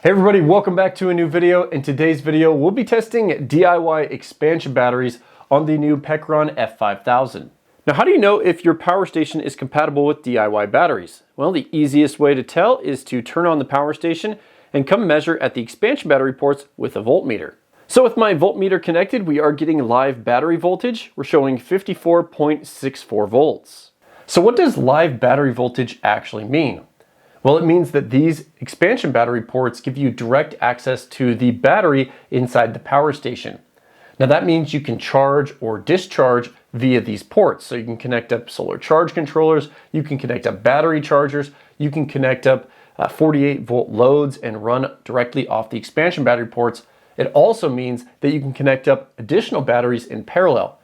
Hey everybody, welcome back to a new video. In today's video, we'll be testing DIY expansion batteries on the new Pecron F5000. Now, how do you know if your power station is compatible with DIY batteries? Well, the easiest way to tell is to turn on the power station and come measure at the expansion battery ports with a voltmeter. So with my voltmeter connected, we are getting live battery voltage. We're showing 54.64 volts. So what does live battery voltage actually mean? Well, it means that these expansion battery ports give you direct access to the battery inside the power station. Now that means you can charge or discharge via these ports. So you can connect up solar charge controllers, you can connect up battery chargers, you can connect up 48 volt loads and run directly off the expansion battery ports. It also means that you can connect up additional batteries in parallel.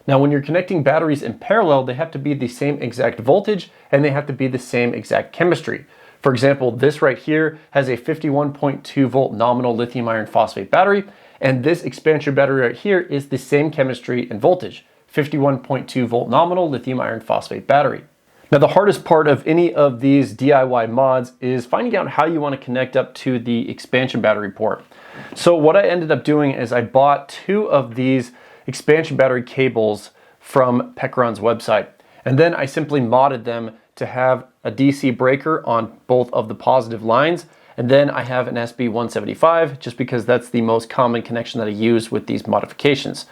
Now, when you're connecting batteries in parallel, they have to be the same exact voltage and they have to be the same exact chemistry. For example, this right here has a 51.2 volt nominal lithium iron phosphate battery, and this expansion battery right here is the same chemistry and voltage, 51.2 volt nominal lithium iron phosphate battery. Now, the hardest part of any of these DIY mods is finding out how you want to connect up to the expansion battery port. So what I ended up doing is I bought two of these expansion battery cables from Pecron's website, and then I simply modded them to have a DC breaker on both of the positive lines, and then I have an SB175 just because that's the most common connection that I use with these modifications.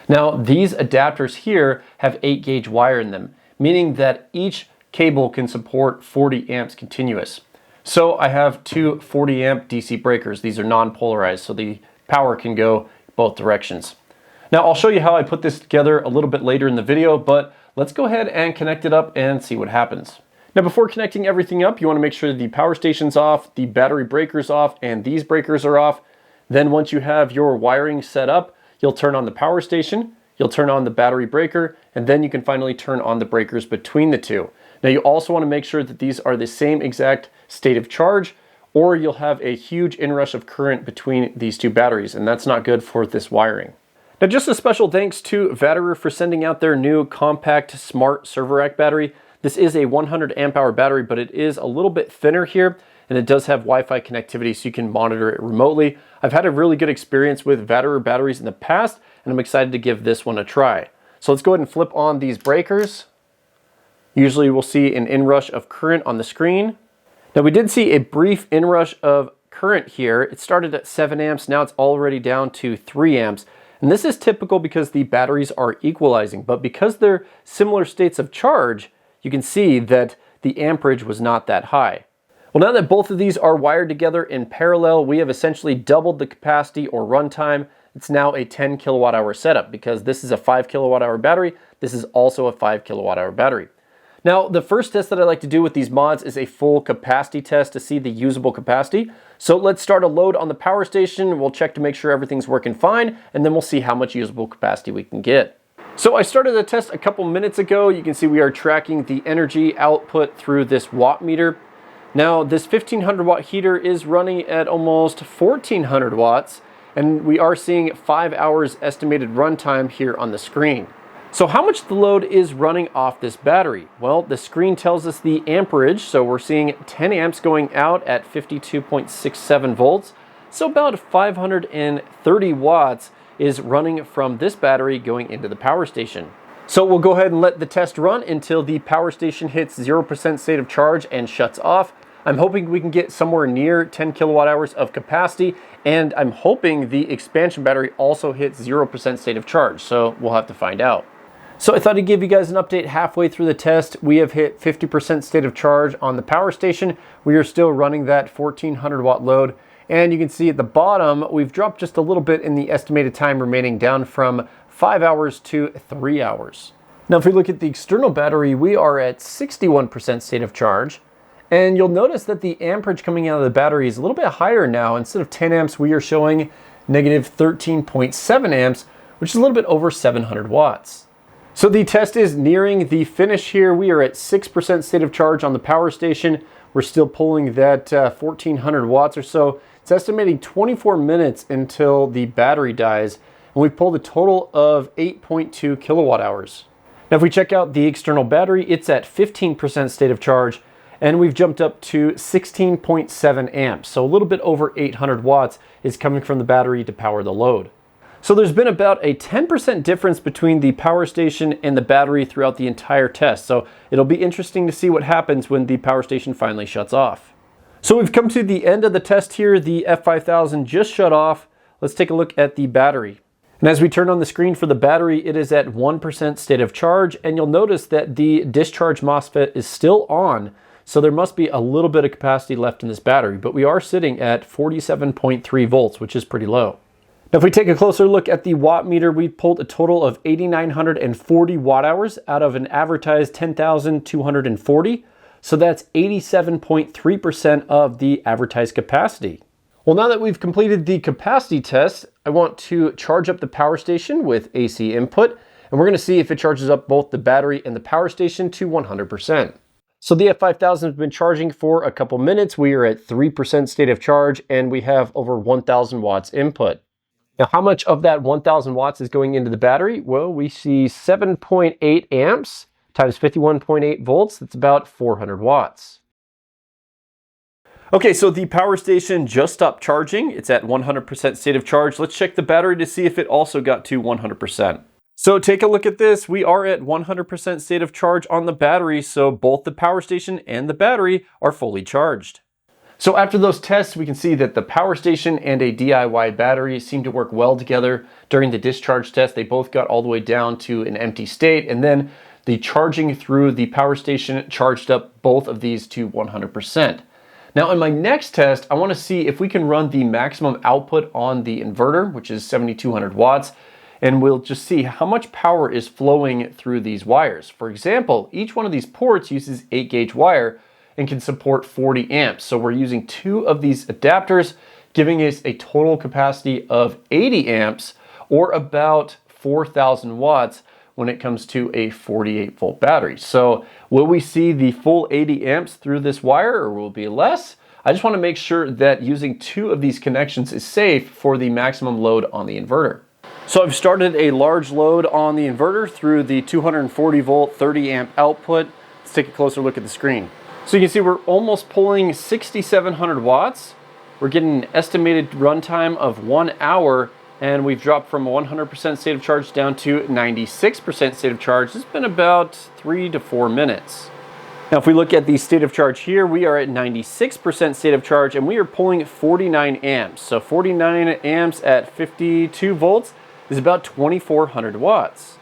Now, these adapters here have 8 gauge wire in them, meaning that each cable can support 40 amps continuous. So I have two 40 amp DC breakers. These are non-polarized, so the power can go both directions. Now, I'll show you how I put this together a little bit later in the video, but let's go ahead and connect it up and see what happens. Now, before connecting everything up, you want to make sure the power station's off, the battery breaker's off, and these breakers are off. Then once you have your wiring set up, you'll turn on the power station, you'll turn on the battery breaker, and then you can finally turn on the breakers between the two. Now, you also want to make sure that these are the same exact state of charge, or you'll have a huge inrush of current between these two batteries, and that's not good for this wiring. Now, just a special thanks to Vatrer for sending out their new compact smart server rack battery. This is a 100 amp hour battery, but it is a little bit thinner here, and it does have Wi-Fi connectivity so you can monitor it remotely. I've had a really good experience with Vatrer batteries in the past, and I'm excited to give this one a try. So let's go ahead and flip on these breakers. Usually we'll see an inrush of current on the screen. Now, we did see a brief inrush of current here. It started at 7 amps, now it's already down to 3 amps. And this is typical because the batteries are equalizing, but because they're similar states of charge, you can see that the amperage was not that high. Well, now that both of these are wired together in parallel, we have essentially doubled the capacity or runtime. It's now a 10 kilowatt hour setup because this is a 5 kilowatt hour battery. This is also a 5 kilowatt hour battery. Now, the first test that I like to do with these mods is a full capacity test to see the usable capacity. So let's start a load on the power station. We'll check to make sure everything's working fine, and then we'll see how much usable capacity we can get. So I started the test a couple minutes ago. You can see we are tracking the energy output through this watt meter. Now, this 1500 watt heater is running at almost 1400 watts, and we are seeing 5 hours estimated runtime here on the screen. So how much the load is running off this battery? Well, the screen tells us the amperage, so we're seeing 10 amps going out at 52.67 volts. So about 530 watts is running from this battery going into the power station. So we'll go ahead and let the test run until the power station hits 0% state of charge and shuts off. I'm hoping we can get somewhere near 10 kilowatt hours of capacity, and I'm hoping the expansion battery also hits 0% state of charge, so we'll have to find out. So I thought I'd give you guys an update halfway through the test. We have hit 50% state of charge on the power station. We are still running that 1400 watt load. And you can see at the bottom, we've dropped just a little bit in the estimated time remaining, down from 5 hours to 3 hours. Now, if we look at the external battery, we are at 61% state of charge. And you'll notice that the amperage coming out of the battery is a little bit higher now. Instead of 10 amps, we are showing negative 13.7 amps, which is a little bit over 700 watts. So the test is nearing the finish here. We are at 6% state of charge on the power station. We're still pulling that 1400 watts or so. It's estimating 24 minutes until the battery dies, and we've pulled a total of 8.2 kilowatt hours. Now, if we check out the external battery, it's at 15% state of charge, and we've jumped up to 16.7 amps. So a little bit over 800 watts is coming from the battery to power the load. So there's been about a 10% difference between the power station and the battery throughout the entire test. So it'll be interesting to see what happens when the power station finally shuts off. So we've come to the end of the test here. The F5000 just shut off. Let's take a look at the battery. And as we turn on the screen for the battery, it is at 1% state of charge, and you'll notice that the discharge MOSFET is still on, so there must be a little bit of capacity left in this battery, but we are sitting at 47.3 volts, which is pretty low. Now if we take a closer look at the watt meter, we pulled a total of 8,940 watt hours out of an advertised 10,240, so that's 87.3% of the advertised capacity. Well, now that we've completed the capacity test, I want to charge up the power station with AC input, and we're going to see if it charges up both the battery and the power station to 100%. So the F5000 has been charging for a couple minutes. We are at 3% state of charge, and we have over 1,000 watts input. Now, how much of that 1,000 watts is going into the battery? Well, we see 7.8 amps times 51.8 volts. That's about 400 watts. Okay, so the power station just stopped charging. It's at 100% state of charge. Let's check the battery to see if it also got to 100%. So take a look at this. We are at 100% state of charge on the battery, so both the power station and the battery are fully charged. So after those tests, we can see that the power station and a DIY battery seem to work well together. During the discharge test, they both got all the way down to an empty state, and then the charging through the power station charged up both of these to 100%. Now in my next test, I want to see if we can run the maximum output on the inverter, which is 7,200 watts, and we'll just see how much power is flowing through these wires. For example, each one of these ports uses 8-gauge wire and can support 40 amps. So we're using 2 of these adapters, giving us a total capacity of 80 amps, or about 4,000 watts when it comes to a 48 volt battery. So will we see the full 80 amps through this wire, or will it be less? I just want to make sure that using 2 of these connections is safe for the maximum load on the inverter. So I've started a large load on the inverter through the 240 volt 30 amp output. Let's take a closer look at the screen. So you can see we're almost pulling 6,700 watts. We're getting an estimated runtime of 1 hour, and we've dropped from 100% state of charge down to 96% state of charge. It's been about 3 to 4 minutes. Now if we look at the state of charge here, we are at 96% state of charge, and we are pulling 49 amps. So 49 amps at 52 volts is about 2,400 watts.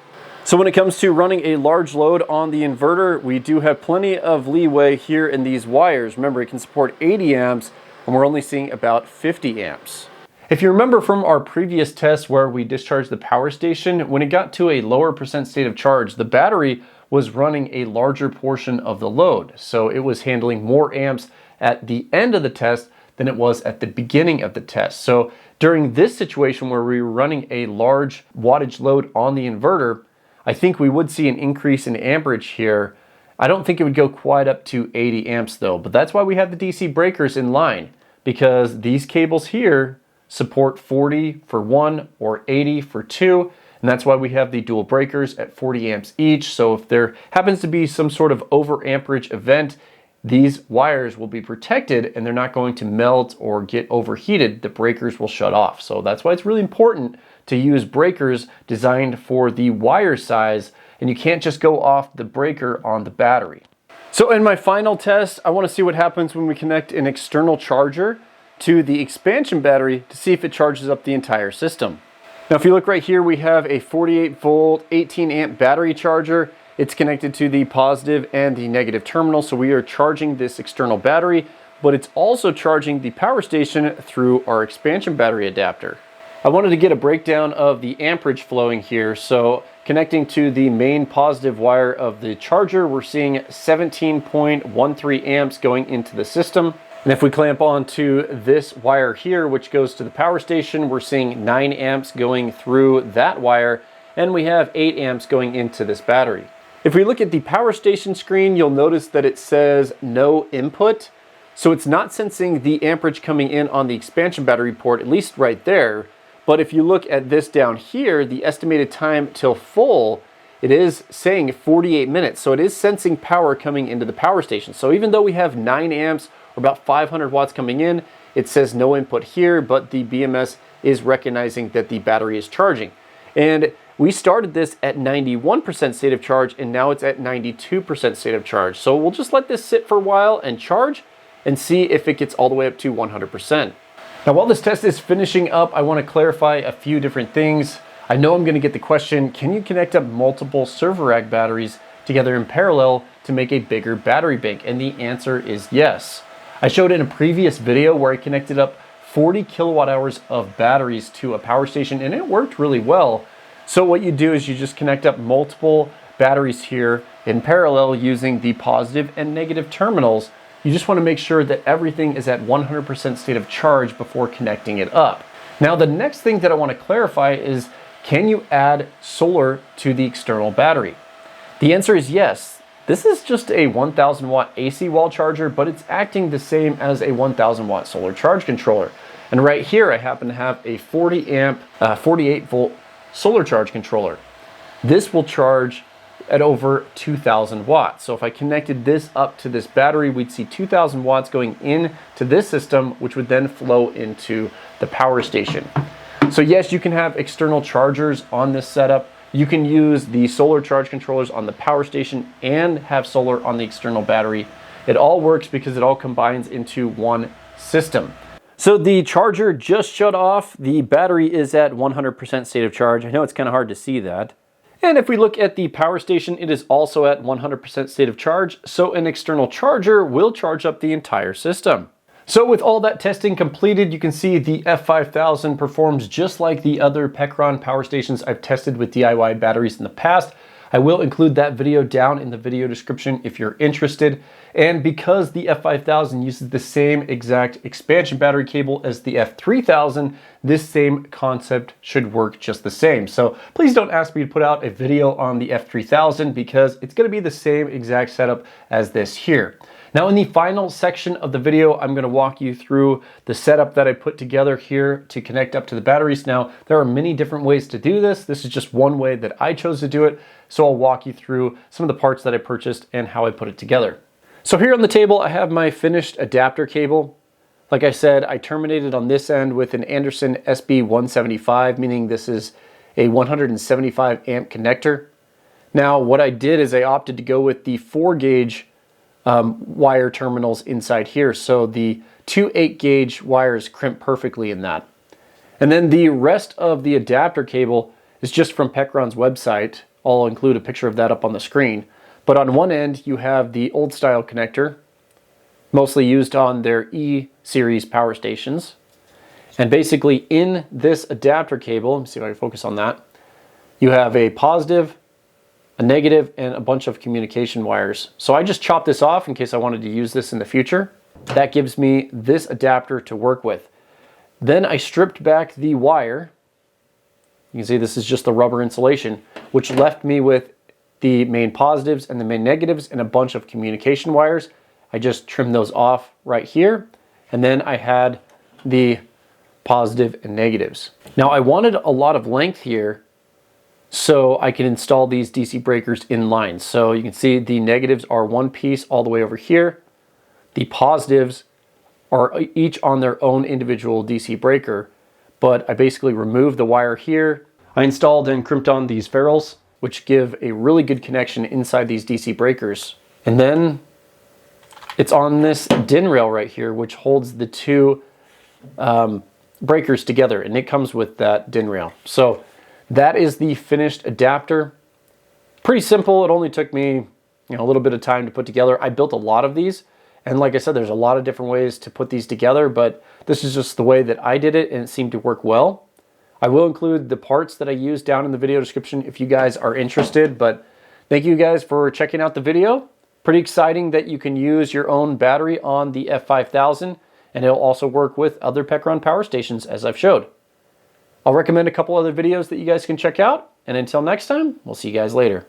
So when it comes to running a large load on the inverter, we do have plenty of leeway here in these wires. Remember, it can support 80 amps, and we're only seeing about 50 amps. If you remember from our previous test where we discharged the power station, when it got to a lower percent state of charge, the battery was running a larger portion of the load. So it was handling more amps at the end of the test than it was at the beginning of the test. So during this situation where we were running a large wattage load on the inverter, I think we would see an increase in amperage here. I don't think it would go quite up to 80 amps though, but that's why we have the DC breakers in line, because these cables here support 40 for one or 80 for two, and that's why we have the dual breakers at 40 amps each. So if there happens to be some sort of over amperage event, these wires will be protected and they're not going to melt or get overheated. The breakers will shut off. So that's why it's really important to use breakers designed for the wire size, and you can't just go off the breaker on the battery. So in my final test, I want to see what happens when we connect an external charger to the expansion battery to see if it charges up the entire system. Now if you look right here, we have a 48 volt 18 amp battery charger. It's connected to the positive and the negative terminal, so we are charging this external battery, but it's also charging the power station through our expansion battery adapter. I wanted to get a breakdown of the amperage flowing here. So connecting to the main positive wire of the charger, we're seeing 17.13 amps going into the system. And if we clamp onto this wire here, which goes to the power station, we're seeing 9 amps going through that wire, and we have 8 amps going into this battery. If we look at the power station screen, you'll notice that it says no input. So it's not sensing the amperage coming in on the expansion battery port, at least right there. But if you look at this down here, the estimated time till full it is saying 48 minutes. So it is sensing power coming into the power station. So even though we have 9 amps or about 500 watts coming in, it says no input here, but the BMS is recognizing that the battery is charging. And we started this at 91% state of charge, and now it's at 92% state of charge. So we'll just let this sit for a while and charge and see if it gets all the way up to 100%. Now, while this test is finishing up, I want to clarify a few different things. I know I'm going to get the question, can you connect up multiple server rack batteries together in parallel to make a bigger battery bank? And the answer is yes. I showed in a previous video where I connected up 40 kilowatt hours of batteries to a power station, and it worked really well. So what you do is you just connect up multiple batteries here in parallel using the positive and negative terminals. You just want to make sure that everything is at 100% state of charge before connecting it up. Now, the next thing that I want to clarify is, can you add solar to the external battery? The answer is yes. This is just a 1000 watt AC wall charger, but it's acting the same as a 1000 watt solar charge controller. And right here, I happen to have a 40 amp, 48 volt solar charge controller. This will charge at over 2000 watts. So if I connected this up to this battery, we'd see 2000 watts going into this system, which would then flow into the power station. So yes, you can have external chargers on this setup. You can use the solar charge controllers on the power station and have solar on the external battery. It all works because it all combines into one system. So the charger just shut off. The battery is at 100% state of charge. I know it's kind of hard to see that. And if we look at the power station, it is also at 100% state of charge. So an external charger will charge up the entire system. So with all that testing completed, you can see the F5000 performs just like the other Pecron power stations I've tested with DIY batteries in the past. I will include that video down in the video description if you're interested. And because the F5000 uses the same exact expansion battery cable as the F3000, this same concept should work just the same. So please don't ask me to put out a video on the F3000 because it's going to be the same exact setup as this here. Now in the final section of the video, I'm going to walk you through the setup that I put together here to connect up to the batteries. Now there are many different ways to do this. This is just one way that I chose to do it. So I'll walk you through some of the parts that I purchased and how I put it together. So here on the table, I have my finished adapter cable. Like I said, I terminated on this end with an Anderson SB175, meaning this is a 175 amp connector. Now what I did is I opted to go with the 4 gauge wire terminals inside here. So the 2 8 gauge wires crimp perfectly in that. And then the rest of the adapter cable is just from Pecron's website. I'll include a picture of that up on the screen. But on one end, you have the old style connector, mostly used on their E-series power stations. And basically in this adapter cable, let me see if I can focus on that, you have a positive, a negative, and a bunch of communication wires. So I just chopped this off in case I wanted to use this in the future. That gives me this adapter to work with. Then I stripped back the wire. You can see this is just the rubber insulation, which left me with the main positives and the main negatives and a bunch of communication wires. I just trimmed those off right here. And then I had the positive and negatives. Now I wanted a lot of length here so I can install these DC breakers in line. So you can see the negatives are one piece all the way over here. The positives are each on their own individual DC breaker, but I basically removed the wire here. I installed and crimped on these ferrules, which give a really good connection inside these DC breakers. And then it's on this DIN rail right here, which holds the two breakers together, and it comes with that DIN rail. So that is the finished adapter. Pretty simple. It only took me a little bit of time to put together. I built a lot of these, and like I said, there's a lot of different ways to put these together, but this is just the way that I did it, and it seemed to work well. I will include the parts that I used down in the video description if you guys are interested, but thank you guys for checking out the video. Pretty exciting that you can use your own battery on the F5000, and it'll also work with other Pecron power stations as I've showed. I'll recommend a couple other videos that you guys can check out, and until next time, we'll see you guys later.